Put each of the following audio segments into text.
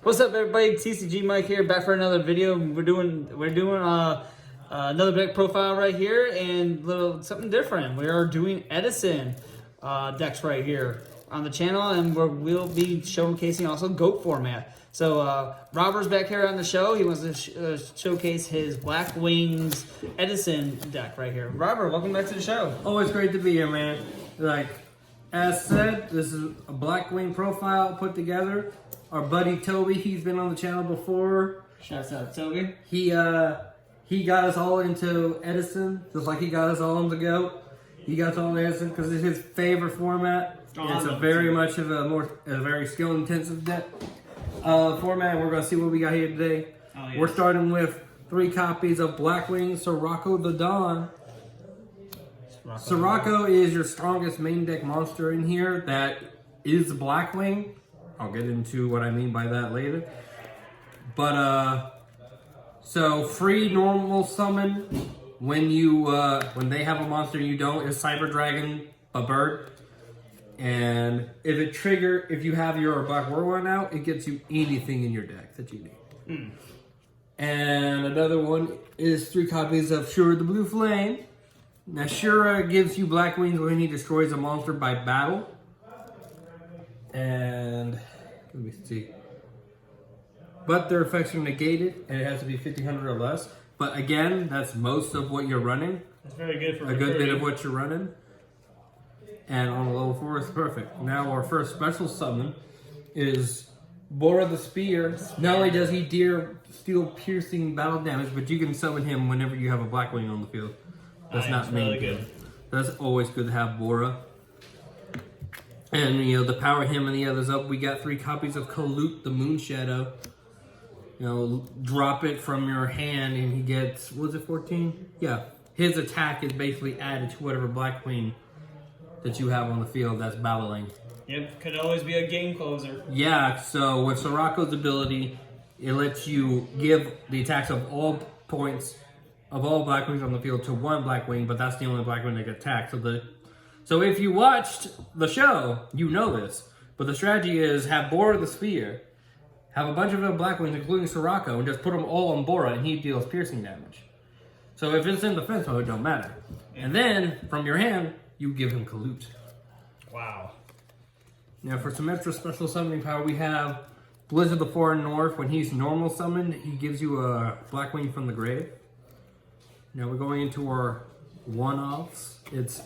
What's up, everybody? TCG Mike here, back for another video. We're doing another deck profile right here, and something different. We are doing Edison decks right here on the channel, and we'll be showcasing also GOAT format. So Robert's back here on the show. He wants to showcase his Blackwing's Edison deck right here. Robert, welcome back to the show. Always great to be here, man. As said, this is a Blackwing profile put together. Our buddy Toby, he's been on the channel before. Shouts out Toby. He got us all into Edison, just like he got us all into GOAT. He got us all into Edison because it's his favorite format. It's a very skill intensive deck format. We're gonna see what we got here today. Oh, yes. We're starting with 3 copies of Blackwing Sirocco the Dawn. Sirocco is your strongest main deck monster in here that is Blackwing. I'll get into what I mean by that later. But so free normal summon when they have a monster and you don't is Cyber Dragon, a bird. And if you have your Black Whirlwind out, it gets you anything in your deck that you need. And another one is 3 copies of Shura the Blue Flame. Now Shura gives you Black Wings when he destroys a monster by battle. And let me see. But their effects are negated, and it has to be 1500 or less. But again, that's most of what you're running. That's very good for a good bit of what you're running. And on a level 4, it's perfect. Now our first special summon is Bora the Spear. Not only does he deal piercing battle damage, but you can summon him whenever you have a Blackwing on the field. That's not main good. That's always good to have Bora. And, to power him and the others up, we got 3 copies of Kolute the Moonshadow. Drop it from your hand and he gets, was it 14? Yeah. His attack is basically added to whatever Blackwing that you have on the field that's battling. Yep, could always be a game closer. Yeah, so with Sirocco's ability, it lets you give the attacks of all points of all Blackwings on the field to one Blackwing, but that's the only Blackwing that gets attacked. So if you watched the show, you know this. But the strategy is have Bora the Spear, have a bunch of Blackwings, including Sirocco, and just put them all on Bora, and he deals piercing damage. So if it's in defense mode, it don't matter. And then, from your hand, you give him Kolute. Wow. Now for some extra special summoning power, we have Blizzard the Far North. When he's normal summoned, he gives you a Blackwing from the grave. Now we're going into our one-offs. It's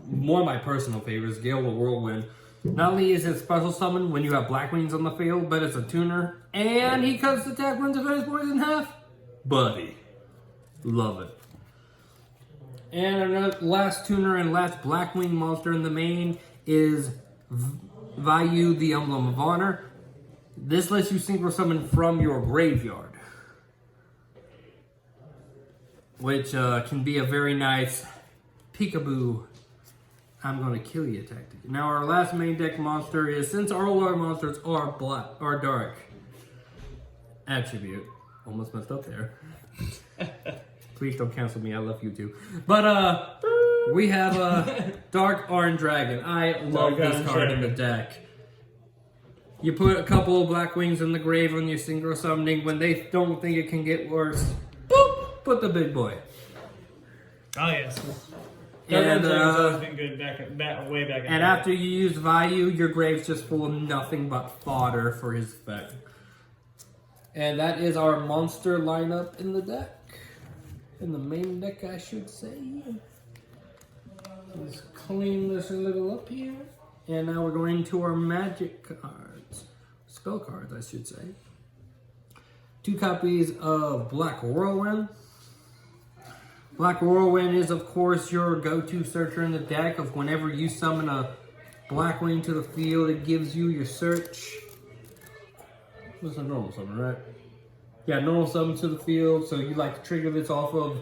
one of my personal favorites, Gale the Whirlwind. Not only is it special summon when you have Blackwings on the field, but it's a tuner, and he cuts the attack runs defense points in half. Buddy. Love it. And another last tuner and last Blackwing monster in the main is Vayu the Emblem of Honor. This lets you synchro summon from your graveyard, which can be a very nice peekaboo, I'm gonna kill you tactic. Now our last main deck monster is, since all our monsters are dark attribute. Almost messed up there. Please don't cancel me, I love you too. But we have Dark Orange Dragon. I love this card in the deck. You put a couple of Blackwings in the grave when you're synchro summoning. When they don't think it can get worse, boop, put the big boy. Oh yes. And been good way back. And after you use Vayu, your grave's just full of nothing but fodder for his effect. And that is our monster lineup in the deck. In the main deck, I should say. Let's clean this a little up here. And now we're going to our magic cards. Spell cards, I should say. 2 copies of Black Whirlwind. Black Whirlwind is, of course, your go-to searcher in the deck. Of whenever you summon a Blackwing to the field, it gives you your search. What's a normal summon, right? Yeah, normal summon to the field. So you like to trigger this off of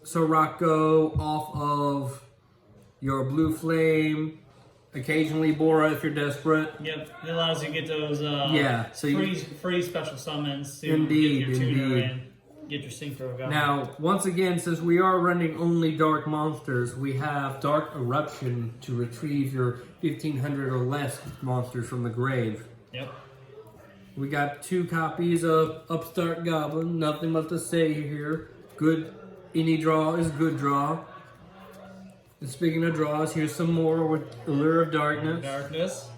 Sirocco, off of your Blue Flame, occasionally Bora if you're desperate. Yep, it allows you to get those free special summons to get your tuner in. Get your synchro going. Now, once again, since we are running only dark monsters, we have Dark Eruption to retrieve your 1500 or less monsters from the grave. Yep. We got 2 copies of Upstart Goblin. Nothing much to say here. Good. Any draw is good draw. And speaking of draws, here's some more with Allure of Darkness.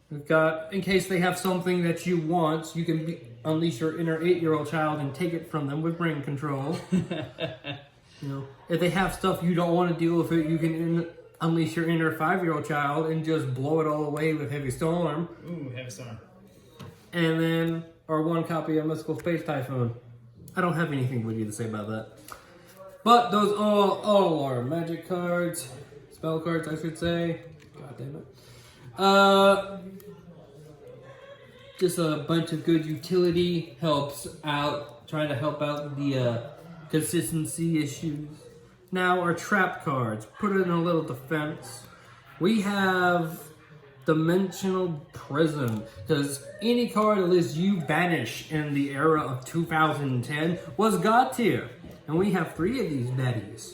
We've got, in case they have something that you want, you can unleash your inner 8-year-old child and take it from them with brain control. You know, if they have stuff you don't want to deal with it, you can unleash your inner 5-year-old child and just blow it all away with Heavy Storm. Ooh, Heavy Storm. And then our 1 copy of Mystical Space Typhoon. I don't have anything with you to say about that. But those all are magic cards, spell cards, I should say. God damn it. Just a bunch of good utility helps out, trying to help out the consistency issues. Now our trap cards, put it in a little defense. We have Dimensional Prison, because any card that lets you banish in the era of 2010 was God tier. And we have 3 of these baddies.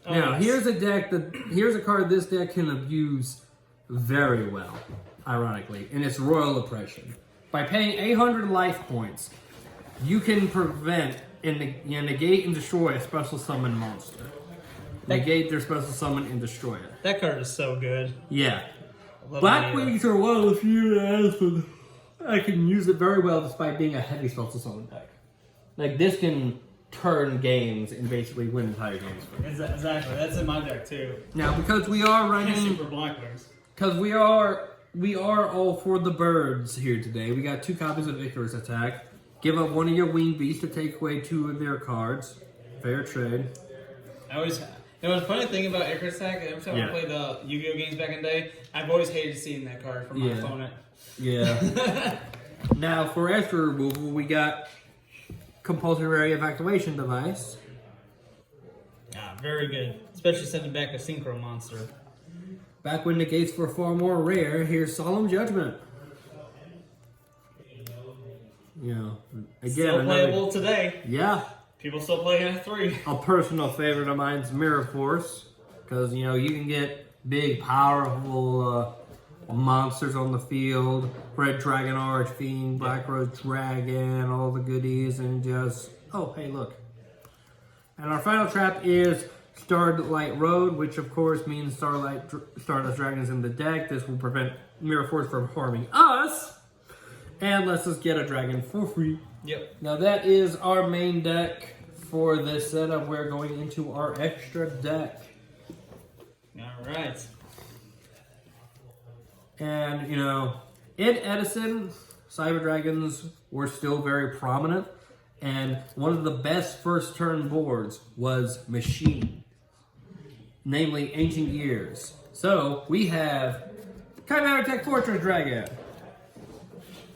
Oh, now, nice. Here's a card this deck can abuse very well, ironically, and it's Royal Oppression. By paying 800 life points, you can prevent and negate and destroy a special summon monster. Negate their special summon and destroy it. That card is so good. Yeah. Blackwings are one of the few that I can use it very well despite being a heavy special summon deck. Like, this can turn games and basically win entire games. Exactly, that's in my deck too. Now, because we are running Super Blackwings, because we are all for the birds here today. We got 2 copies of Icarus Attack. Give up 1 of your wing beasts to take away 2 of their cards. Fair trade. The funny thing about Icarus Attack, every time I played the Yu-Gi-Oh games back in the day, I've always hated seeing that card from my opponent. Yeah. Now, for extra removal, we got Compulsory Evacuation Device. Ah, very good. Especially sending back a Synchro monster. Back when the gates were far more rare, here's Solemn Judgment. You know, again, still playable today. Yeah. People still play it at 3. A personal favorite of mine is Mirror Force, because, you know, you can get big, powerful monsters on the field. Red Dragon, Archfiend, Black Rose Dragon, all the goodies, and just, oh, hey, look. And our final trap is Starlight Road, which, of course, means Stardust Dragon is in the deck. This will prevent Mirror Force from harming us, and lets us get a dragon for free. Yep. Now that is our main deck for this setup. We're going into our extra deck. Alright. And, you know, in Edison, Cyber Dragons were still very prominent. And one of the best first turn boards was Machine. Namely, Ancient Years. So, we have Chimera Tech Fortress Dragon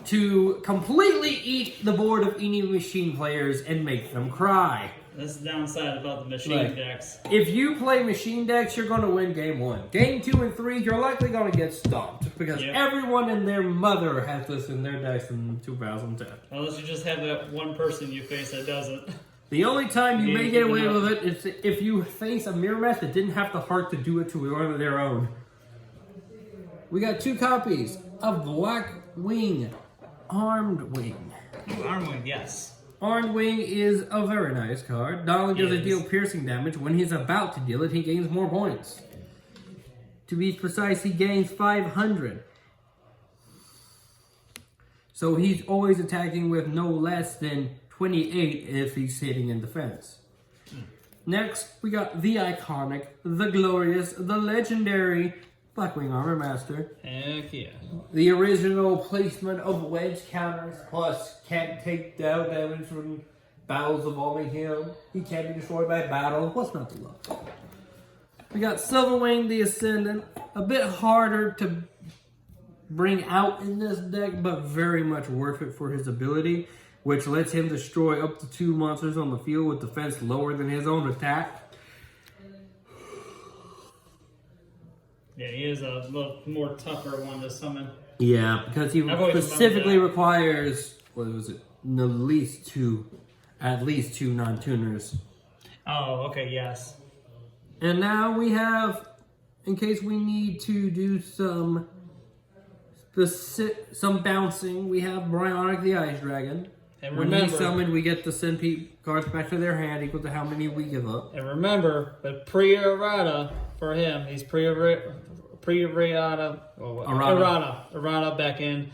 to completely eat the board of any Machine players and make them cry. That's the downside about the Machine decks. If you play Machine decks, you're going to win game 1. Game 2 and 3, you're likely going to get stomped. Because everyone and their mother has this in their decks in 2010. Unless you just have that one person you face that doesn't. The only time you may get away with it is if you face a mirror match that didn't have the heart to do it to one of their own. We got 2 copies of Blackwing. Armed Wing. Armed Wing, yes. Armed Wing is a very nice card. Not only does it deal piercing damage, when he's about to deal it, he gains more points. To be precise, he gains 500. So he's always attacking with no less than 28 if he's hitting in defense. Next, we got the iconic, the glorious, the legendary Blackwing Armor Master. Heck yeah. The original placement of wedge counters, plus can't take down damage from battles involving him. He can't be destroyed by battle. What's not to love? We got Silverwing the Ascendant. A bit harder to bring out in this deck, but very much worth it for his ability, which lets him destroy up to 2 monsters on the field with defense lower than his own attack. Yeah, he is a little more tougher one to summon. Yeah, because he specifically requires, what was it, at least two non-tuners. Oh, okay, yes. And now we have, in case we need to do some some bouncing. We have Bryonic the Ice Dragon. And when remember, he's summoned, we get to send cards back to their hand equal to how many we give up. And remember, the pre-errata for him, he's pre-errata back in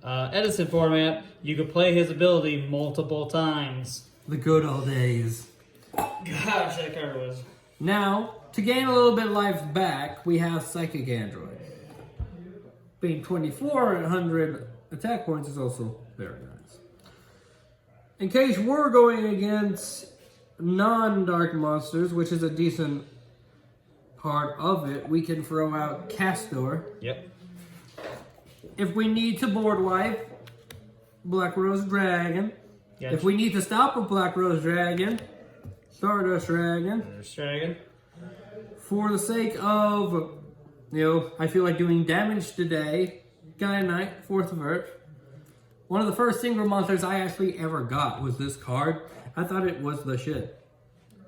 Edison format. You could play his ability multiple times. The good old days. Gosh, that card was. Now, to gain a little bit of life back, we have Psychic Android. Being 2,400 attack points is also very nice. In case we're going against non-dark monsters, which is a decent part of it, we can throw out Castor. Yep. If we need to board wipe, Black Rose Dragon. Yep. If we need to stop a Black Rose Dragon, Stardust Dragon. Stardust Dragon. For the sake of, I feel like doing damage today, Gaia Knight, Fourth of Earth. One of the first single monsters I actually ever got was this card. I thought it was the shit.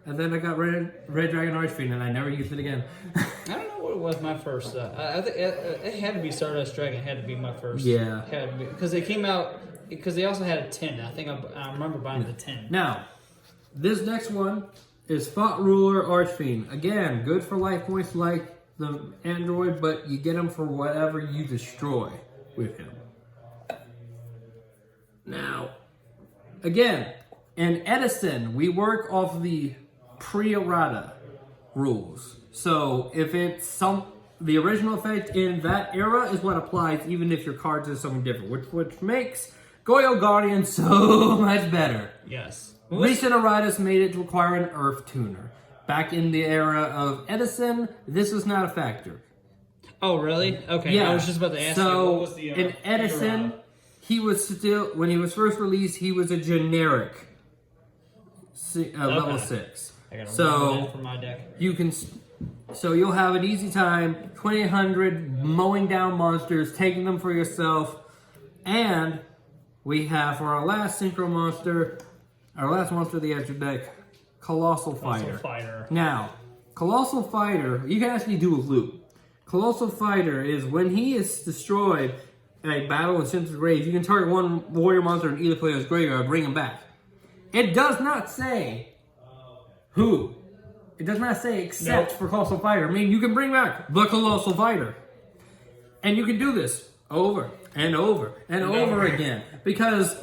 And then I got Red Dragon Archfiend and I never used it again. I don't know what it was my first. I think it had to be Stardust Dragon. It had to be my first. Yeah. Because they came out, because they also had a 10. I think I remember buying the 10. Now, this next one is Spot Ruler Archfiend. Again, good for life points like the Android, but you get them for whatever you destroy with him. Now, again, in Edison, we work off the pre-errata rules. So if it's the original effect in that era is what applies even if your cards is something different, which makes Yugioh Guardian so much better. Yes. Recent erratas made it require an Earth Tuner. Back in the era of Edison, this was not a factor. Oh, really? Okay. Yeah. I was just about to ask you, what was the in Edison, errata? he was still, when he was first released, he was a generic level 6. I gotta remember that for my deck. You'll have an easy time, 2,800 mowing down monsters, taking them for yourself, and we have for our last synchro monster, our last monster of the extra deck, Colossal Fighter. Now, Colossal Fighter, you can actually do a loop. Colossal Fighter is when he is destroyed in a battle in Simpson's grave, you can target one warrior monster in either player's graveyard, bring him back. It does not say who. It does not say except for Colossal Fighter. I mean, you can bring back the Colossal Fighter. And you can do this over and over and over again. Because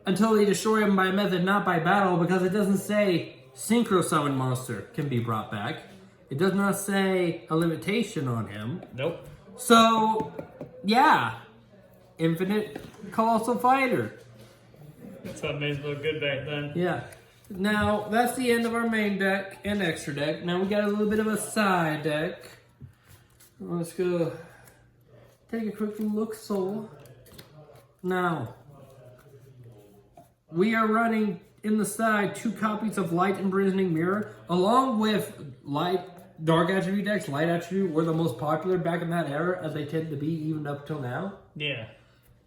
until they destroy him by method, not by battle, because it doesn't say Synchro Summon Monster can be brought back. It does not say a limitation on him. Nope. So, yeah. Infinite Colossal Fighter. That's what made it look good back then. Yeah. Now, that's the end of our main deck and extra deck. Now we got a little bit of a side deck. Let's go take a quick look, Soul. Now, we are running in the side 2 copies of Light Imprisoning Mirror, along with Dark Attribute decks. Light Attribute were the most popular back in that era, as they tend to be even up till now. Yeah.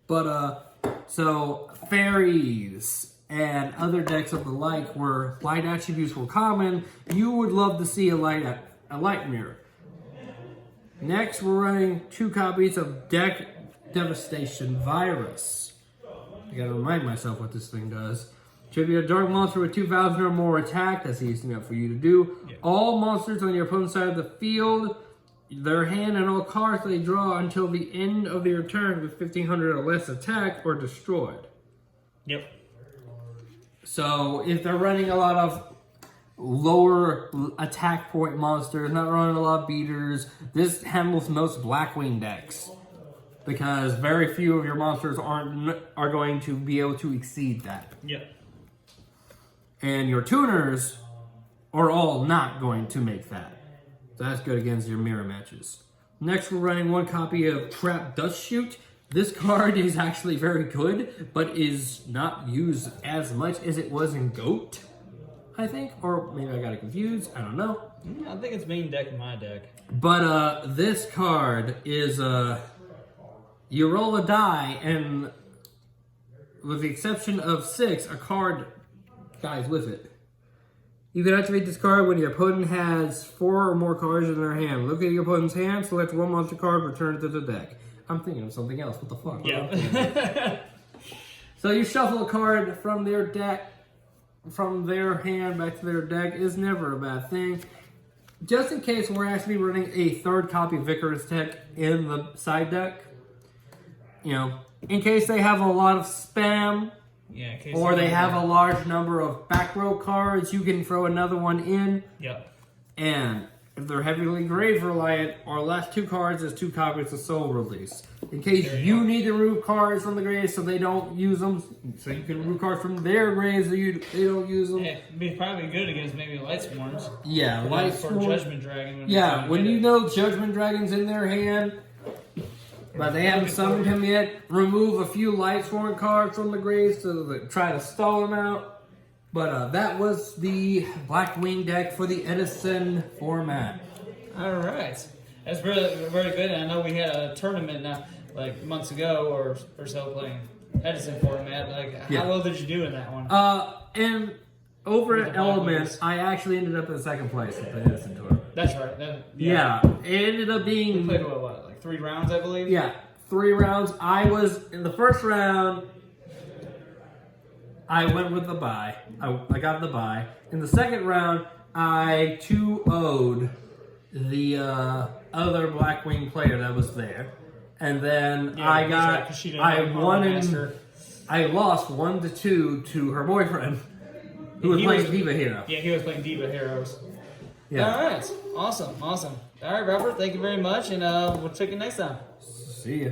But, so, Fairies and other decks of the like where light attributes were common, you would love to see a light mirror. Next, we're running 2 copies of Deck Devastation Virus. I gotta remind myself what this thing does. Tribute a dark monster with 2,000 or more attack. That's easy enough for you to do. Yeah. All monsters on your opponent's side of the field, their hand and all cards they draw until the end of your turn with 1,500 or less attack are destroyed. Yep. So if they're running a lot of lower attack point monsters, not running a lot of beaters, this handles most Blackwing decks. Because very few of your monsters are going to be able to exceed that. Yep. And your tuners are all not going to make that. So that's good against your mirror matches. Next, we're running 1 copy of Trap Dust Shoot. This card is actually very good, but is not used as much as it was in GOAT, I think. Or maybe I got it confused. I don't know. I think it's main deck in my deck. But this card is, you roll a die, and with the exception of 6, a card dies with it. You can activate this card when your opponent has 4 or more cards in their hand. Look at your opponent's hand, select 1 monster card, return it to the deck. I'm thinking of something else. What the fuck? Yeah. So you shuffle a card from their deck, from their hand back to their deck is never a bad thing. Just in case we're actually running a third copy of Vickers Tech in the side deck, you know, in case they have a lot of spam, Yeah. In case or they have a large number of back row cards, you can throw another one in. Yep. And if they're heavily grave reliant, our last 2 cards is 2 copies of Soul Release. In case you need to remove cards from the grave so they don't use them, so you can remove cards from their graves so they don't use them. Yeah, it'd be probably good against maybe Light Swarms. Yeah, Light For Swarm. Judgment Dragon. Yeah, when you know Judgment Dragon's in their hand, but they haven't summoned him yet, remove a few Light Swarm cards from the graves to try to stall him out. But that was the Blackwing deck for the Edison format. All right. That's really very good. And I know we had a tournament now, like months ago or so, playing Edison format. Like, how well did you do in that one? And over at Element, Blackwings. I actually ended up in 2nd place at the Edison tournament. That's right. Yeah, it ended up being... We played what, like 3 rounds, I believe? Yeah, 3 rounds. I was, in the first round, I went with the bye. I got the bye. In the second round, I 2-0'd the other Blackwing player that was there. And then I lost 1-2 to her boyfriend, who was playing Diva Hero. Yeah, he was playing Diva Heroes. Yeah. All right. Awesome. All right, Robert, thank you very much. And we'll check you next time. See ya.